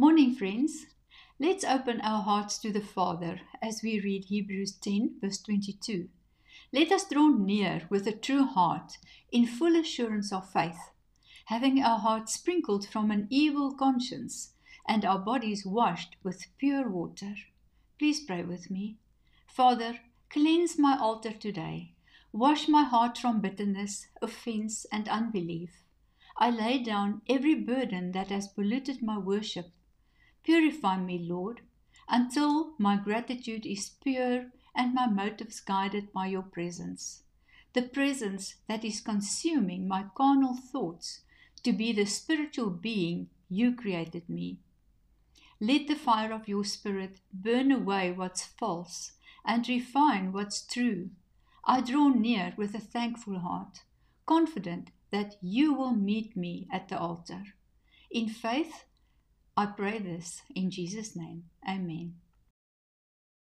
Morning, friends. Let's open our hearts to the Father as we read Hebrews 10, verse 22. Let us draw near with a true heart, in full assurance of faith, having our hearts sprinkled from an evil conscience and our bodies washed with pure water. Please pray with me. Father, cleanse my altar today. Wash my heart from bitterness, offense, and unbelief. I lay down every burden that has polluted my worship. Purify me, Lord, until my gratitude is pure and my motives guided by your presence. The presence that is consuming my carnal thoughts to be the spiritual being you created me. Let the fire of your Spirit burn away what's false and refine what's true. I draw near with a thankful heart, confident that you will meet me at the altar. In faith, I pray this in Jesus' name. Amen.